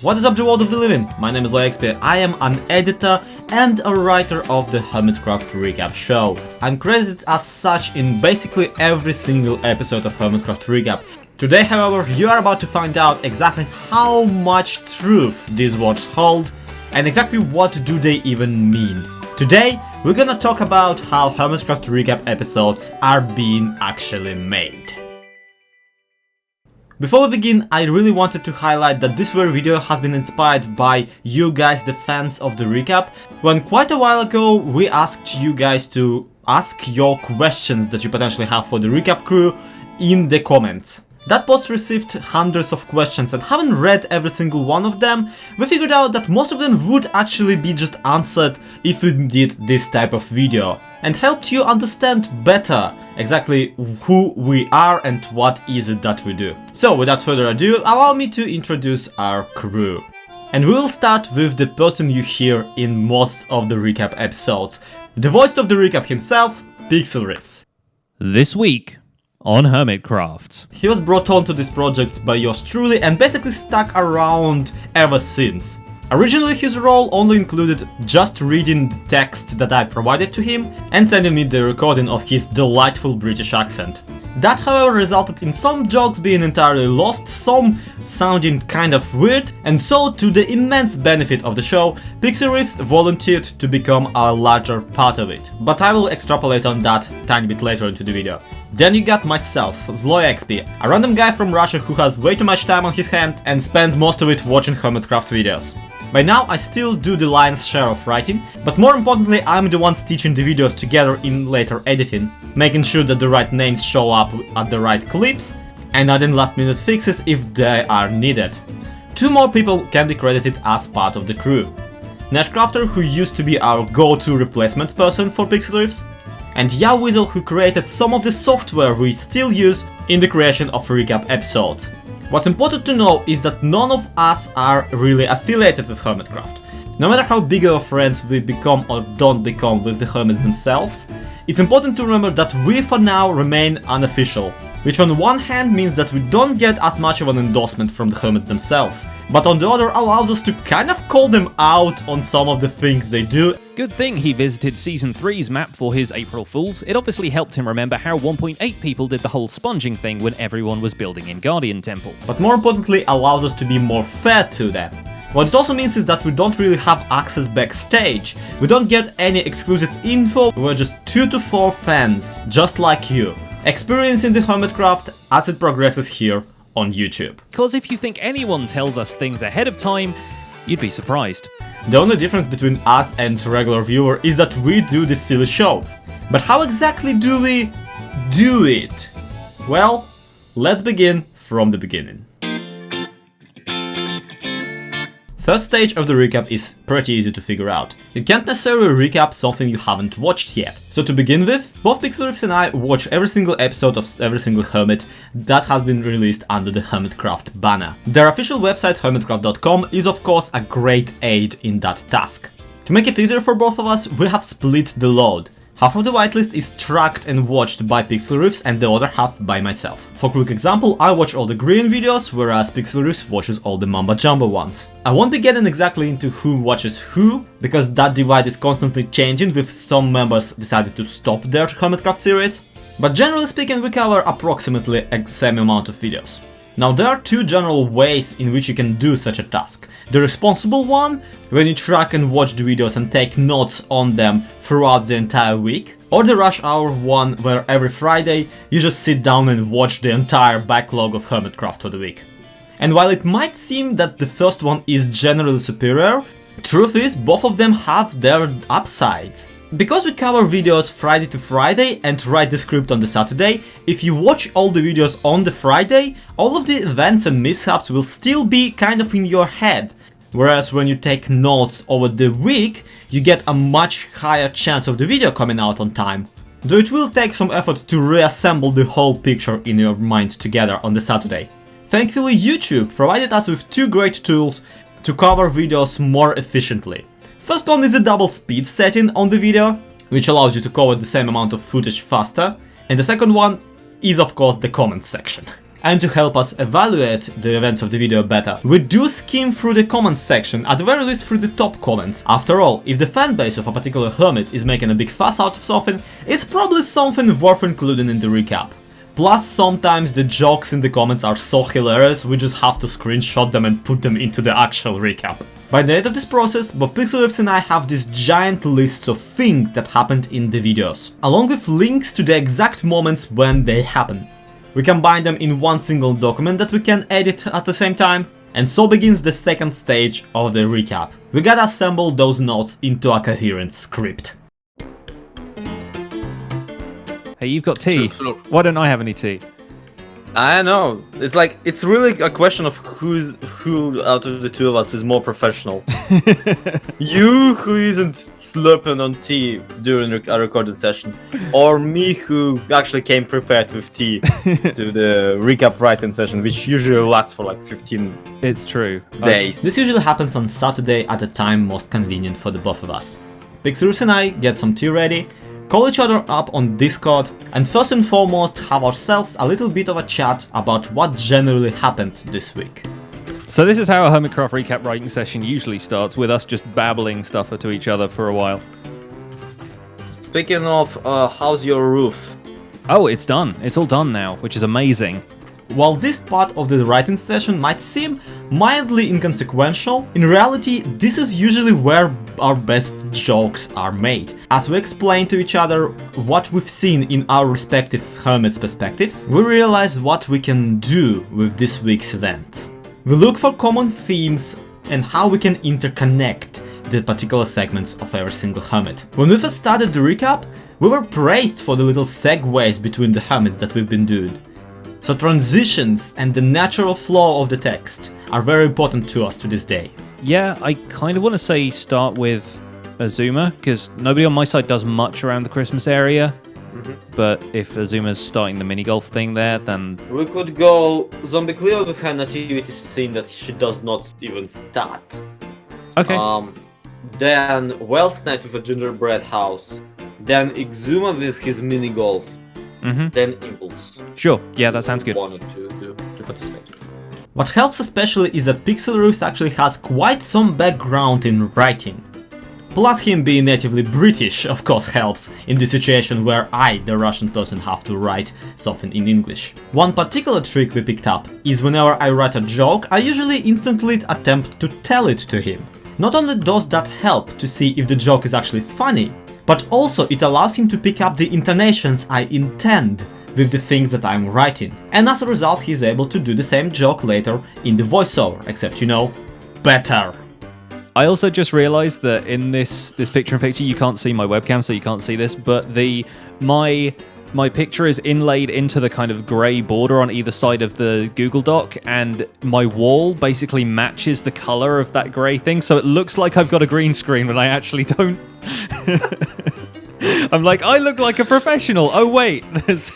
What is up, the world of the living? My name is ZloyXP. I am an editor and a writer of the Hermitcraft Recap show. I'm credited as such in basically every single episode of Hermitcraft Recap. Today, however, you are about to find out exactly how much truth these words hold and exactly what do they even mean. Today, we're gonna talk about how Hermitcraft Recap episodes are being actually made. Before we begin, I really wanted to highlight that this very video has been inspired by you guys, the fans of the recap, when quite a while ago we asked you guys to ask your questions that you potentially have for the recap crew in the comments. That post received hundreds of questions, and having read every single one of them, we figured out that most of them would actually be just answered if we did this type of video, and helped you understand better exactly who we are and what is it that we do. So without further ado, allow me to introduce our crew. And we'll start with the person you hear in most of the recap episodes, the voice of the recap himself, Pixlriffs. This week on Hermitcraft. He was brought on to this project by yours truly and basically stuck around ever since. Originally, his role only included just reading the text that I provided to him and sending me the recording of his delightful British accent. That, however, resulted in some jokes being entirely lost, some sounding kind of weird, and so, to the immense benefit of the show, Pixlriffs volunteered to become a larger part of it, but I will extrapolate on that a tiny bit later into the video. Then you got myself, ZloyXP, a random guy from Russia who has way too much time on his hand and spends most of it watching Hermitcraft videos. By now I still do the lion's share of writing, but more importantly I'm the one stitching the videos together in later editing, making sure that the right names show up at the right clips, and adding last minute fixes if they are needed. Two more people can be credited as part of the crew. Nashcrafter, who used to be our go-to replacement person for Pixlriffs, and YaWeasel, who created some of the software we still use in the creation of recap episodes. What's important to know is that none of us are really affiliated with Hermitcraft. No matter how big of friends we become or don't become with the Hermits themselves, it's important to remember that we for now remain unofficial, which on one hand means that we don't get as much of an endorsement from the Hermits themselves, but on the other allows us to kind of call them out on some of the things they do. Good thing he visited Season 3's map for his April Fools. It obviously helped him remember how 1.8 people did the whole sponging thing when everyone was building in Guardian temples. But more importantly, allows us to be more fair to them. What it also means is that we don't really have access backstage. We don't get any exclusive info, we're just 2 to 4 fans, just like you, experiencing the Hermitcraft as it progresses here on YouTube. Because if you think anyone tells us things ahead of time, you'd be surprised. The only difference between us and regular viewer is that we do this silly show. But how exactly do we do it? Well, let's begin from the beginning. First stage of the recap is pretty easy to figure out. You can't necessarily recap something you haven't watched yet. So to begin with, both Pixlriffs and I watch every single episode of every single Hermit that has been released under the Hermitcraft banner. Their official website, hermitcraft.com, is of course a great aid in that task. To make it easier for both of us, we have split the load. Half of the whitelist is tracked and watched by Pixlriffs and the other half by myself. For quick example, I watch all the green videos, whereas Pixlriffs watches all the Mamba Jumbo ones. I won't be getting exactly into who watches who, because that divide is constantly changing with some members deciding to stop their Hermitcraft series, but generally speaking we cover approximately the same amount of videos. Now there are two general ways in which you can do such a task. The responsible one, when you track and watch the videos and take notes on them throughout the entire week, or the rush hour one, where every Friday you just sit down and watch the entire backlog of Hermitcraft for the week. And while it might seem that the first one is generally superior, truth is both of them have their upsides. Because we cover videos Friday to Friday and write the script on the Saturday, if you watch all the videos on the Friday, all of the events and mishaps will still be kind of in your head. Whereas when you take notes over the week, you get a much higher chance of the video coming out on time. Though it will take some effort to reassemble the whole picture in your mind together on the Saturday. Thankfully, YouTube provided us with two great tools to cover videos more efficiently. First one is a double speed setting on the video, which allows you to cover the same amount of footage faster, and the second one is of course the comments section. And to help us evaluate the events of the video better, we do skim through the comments section, at the very least through the top comments. After all, if the fanbase of a particular hermit is making a big fuss out of something, it's probably something worth including in the recap. Plus, sometimes the jokes in the comments are so hilarious, we just have to screenshot them and put them into the actual recap. By the end of this process, both Pixlriffs and I have this giant list of things that happened in the videos, along with links to the exact moments when they happen. We combine them in one single document that we can edit at the same time, and so begins the second stage of the recap. We gotta assemble those notes into a coherent script. Hey, you've got tea. Sure. Why don't I have any tea? I know. It's like, it's really a question of who out of the two of us is more professional. You, who isn't slurping on tea during a recorded session, or me, who actually came prepared with tea to the recap writing session, which usually lasts for like 15 It's true. days. This usually happens on Saturday at a time most convenient for the both of us. Pixlriffs and I get some tea ready, call each other up on Discord, and first and foremost have ourselves a little bit of a chat about what generally happened this week. So this is how a Hermitcraft Recap writing session usually starts, with us just babbling stuff to each other for a while. Speaking of, how's your roof? Oh, it's done. It's all done now, which is amazing. While this part of the writing session might seem mildly inconsequential, in reality this is usually where our best jokes are made. As we explain to each other what we've seen in our respective hermits' perspectives, we realize what we can do with this week's event. We look for common themes and how we can interconnect the particular segments of every single hermit. When we first started the recap, we were praised for the little segues between the hermits that we've been doing. So transitions and the natural flow of the text are very important to us to this day. Yeah, I kind of want to say start with Azuma, because nobody on my side does much around the Christmas area. But if Azuma's starting the mini-golf thing there, then... We could go Zombie Cleo with her nativity scene that she does not even start. Okay. Then Wells Knight with a gingerbread house. Then Exuma with his mini golf. Then Impulse. Sure, yeah, that sounds good. Wanted to participate. What helps especially is that Pixlriffs actually has quite some background in writing. Plus him being natively British of course helps in the situation where I, the Russian person, have to write something in English. One particular trick we picked up is whenever I write a joke, I usually instantly attempt to tell it to him. Not only does that help to see if the joke is actually funny, but also it allows him to pick up the intonations I intend with the things that I'm writing. And as a result, he's able to do the same joke later in the voiceover, except, you know, better. I also just realized that in this picture-in-picture, you can't see my webcam, so you can't see this, but my picture is inlaid into the kind of grey border on either side of the Google Doc, and my wall basically matches the color of that grey thing, so it looks like I've got a green screen when I actually don't. I'm like, I look like a professional. Oh wait, that's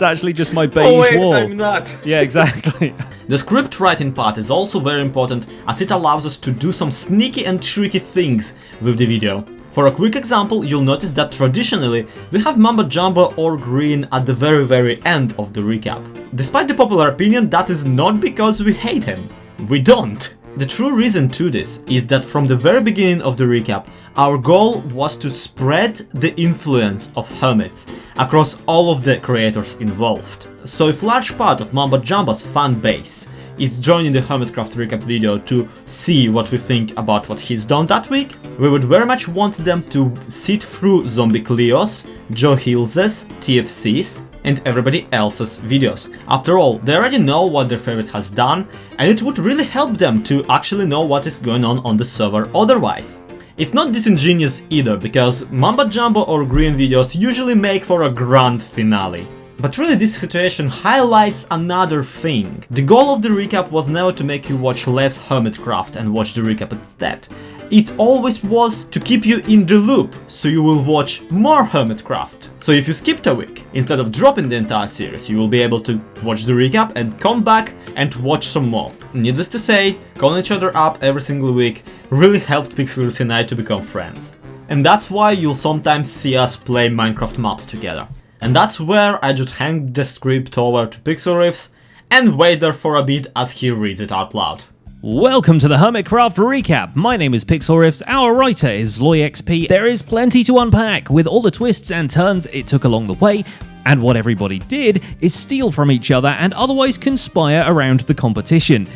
actually just my beige wall. I'm not. Yeah, exactly. The script writing part is also very important, as it allows us to do some sneaky and tricky things with the video. For a quick example, you'll notice that traditionally we have Mamba Jumbo or Green at the very end of the recap. Despite the popular opinion, that is not because we hate him. We don't. The true reason to this is that from the very beginning of the recap, our goal was to spread the influence of hermits across all of the creators involved. So if large part of Mamba Jumbo's fan base is joining the Hermitcraft Recap video to see what we think about what he's done that week, we would very much want them to sit through Zombie Cleo's, Joe Hills's, TFC's, and everybody else's videos. After all, they already know what their favorite has done, and it would really help them to actually know what is going on the server otherwise. It's not disingenuous either, because Mamba Jumbo or Green videos usually make for a grand finale. But really this situation highlights another thing. The goal of the recap was never to make you watch less Hermitcraft and watch the recap instead. It always was to keep you in the loop, so you will watch more Hermitcraft. So if you skipped a week, instead of dropping the entire series, you will be able to watch the recap and come back and watch some more. Needless to say, calling each other up every single week really helped Pixlriffs and I to become friends. And that's why you'll sometimes see us play Minecraft maps together. And that's where I just hand the script over to Pixlriffs and wait there for a bit as he reads it out loud. Welcome to the Hermitcraft Recap. My name is Pixlriffs, our writer is ZloyXP. There is plenty to unpack with all the twists and turns it took along the way, and what everybody did is steal from each other and otherwise conspire around the competition.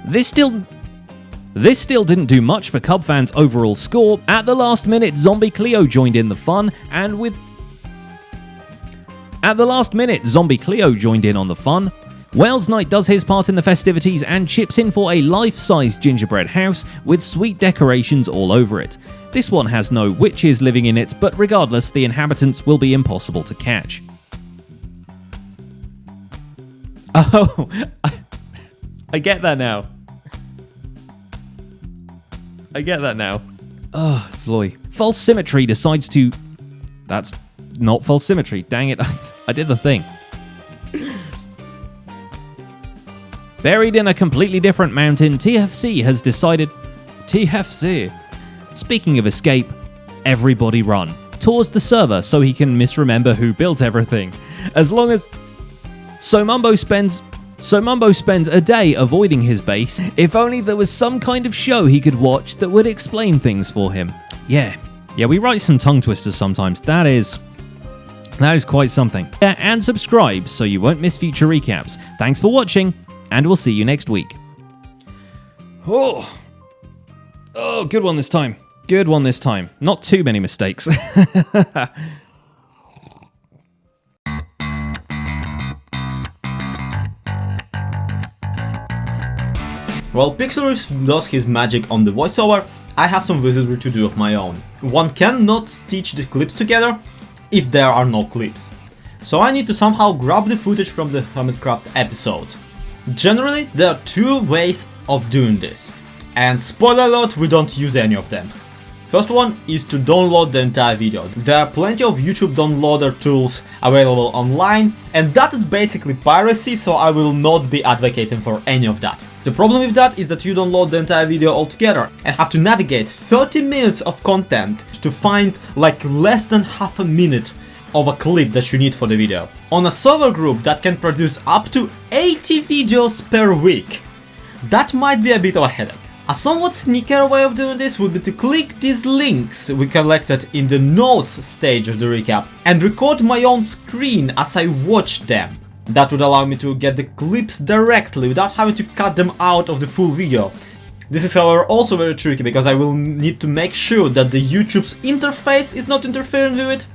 This still didn't do much for Cub fans' overall score. At the last minute, Zombie Cleo joined in the fun, and joined in on the fun. Wales Knight does his part in the festivities and chips in for a life-size gingerbread house with sweet decorations all over it. This one has no witches living in it, but regardless, the inhabitants will be impossible to catch. Oh, I get that now. Oh, Zloy. False Symmetry decides to... That's not False Symmetry. Dang it. I did the thing. Buried in a completely different mountain, TFC has decided... TFC. Speaking of escape, everybody run. Tours the server so he can misremember who built everything. As long as... So Mumbo spends a day avoiding his base. If only there was some kind of show he could watch that would explain things for him. Yeah, we write some tongue twisters sometimes. That is quite something. Yeah, and subscribe so you won't miss future recaps. Thanks for watching, and we'll see you next week. Oh, good one this time. Not too many mistakes. While Pixlriffs does his magic on the voiceover, I have some wizardry to do of my own. One cannot stitch the clips together if there are no clips. So I need to somehow grab the footage from the Hermitcraft episodes. Generally, there are two ways of doing this. And spoiler alert, we don't use any of them. First one is to download the entire video. There are plenty of YouTube downloader tools available online, and that is basically piracy, so I will not be advocating for any of that. The problem with that is that you download the entire video altogether and have to navigate 30 minutes of content to find like less than half a minute of a clip that you need for the video. On a server group that can produce up to 80 videos per week, that might be a bit of a headache. A somewhat sneakier way of doing this would be to click these links we collected in the notes stage of the recap and record my own screen as I watch them. That would allow me to get the clips directly without having to cut them out of the full video. This is however also very tricky because I will need to make sure that the YouTube's interface is not interfering with it,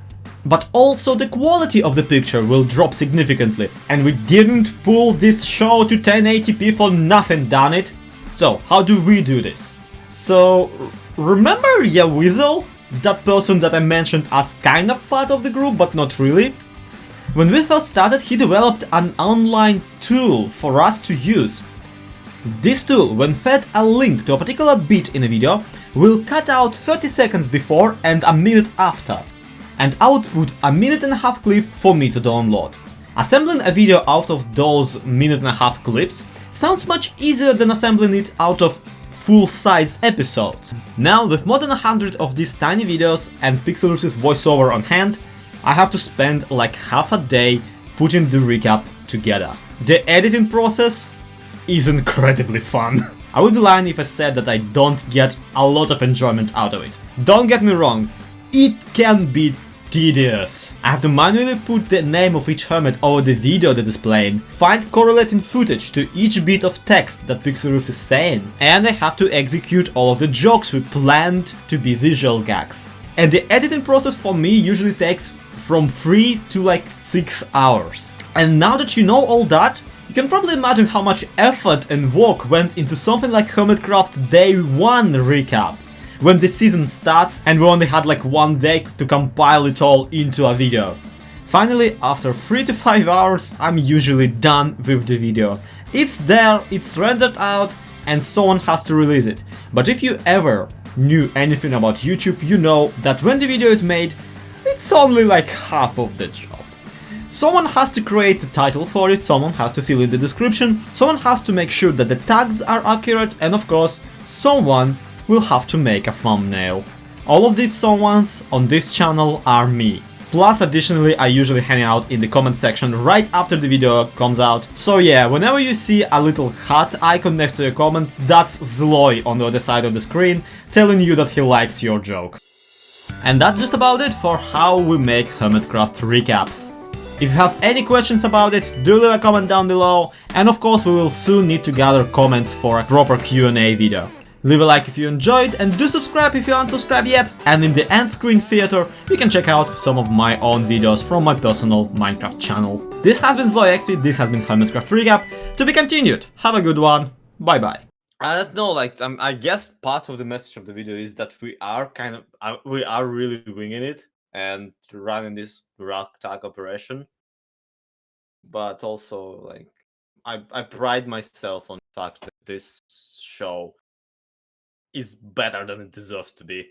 but also the quality of the picture will drop significantly. And we didn't pull this show to 1080p for nothing, damn it. So, how do we do this? So, remember Weasel? That person that I mentioned as kind of part of the group, but not really? When we first started, he developed an online tool for us to use. This tool, when fed a link to a particular bit in a video, will cut out 30 seconds before and a minute after, and output a minute-and-a-half clip for me to download. Assembling a video out of those minute-and-a-half clips sounds much easier than assembling it out of full-size episodes. Now, with more than 100 of these tiny videos and Pixlriffs' voiceover on hand, I have to spend like half a day putting the recap together. The editing process is incredibly fun. I would be lying if I said that I don't get a lot of enjoyment out of it. Don't get me wrong, it can be tedious. I have to manually put the name of each hermit over the video that is playing, find correlating footage to each bit of text that Pixlriffs is saying, and I have to execute all of the jokes we planned to be visual gags. And the editing process for me usually takes from 3 to like 6 hours. And now that you know all that, you can probably imagine how much effort and work went into something like Hermitcraft Day 1 recap, when the season starts and we only had like 1 day to compile it all into a video. Finally, after 3 to 5 hours, I'm usually done with the video. It's there, it's rendered out, and someone has to release it. But if you ever knew anything about YouTube, you know that when the video is made, it's only like half of the job. Someone has to create the title for it, someone has to fill in the description, someone has to make sure that the tags are accurate, and of course, someone will have to make a thumbnail. All of these someones on this channel are me. Plus, additionally, I usually hang out in the comment section right after the video comes out. So yeah, whenever you see a little heart icon next to your comment, that's Zloy on the other side of the screen, telling you that he liked your joke. And that's just about it for how we make Hermitcraft recaps. If you have any questions about it, do leave a comment down below, and of course we will soon need to gather comments for a proper Q&A video. Leave a like if you enjoyed, and do subscribe if you aren't subscribed yet, and in the end screen theater you can check out some of my own videos from my personal Minecraft channel. This has been ZloyXP, this has been Hermitcraft Recap, to be continued. Have a good one, bye bye. I don't know, like, I guess part of the message of the video is that we are really winging it and running this ragtag operation. But also, like, I pride myself on the fact that this show is better than it deserves to be.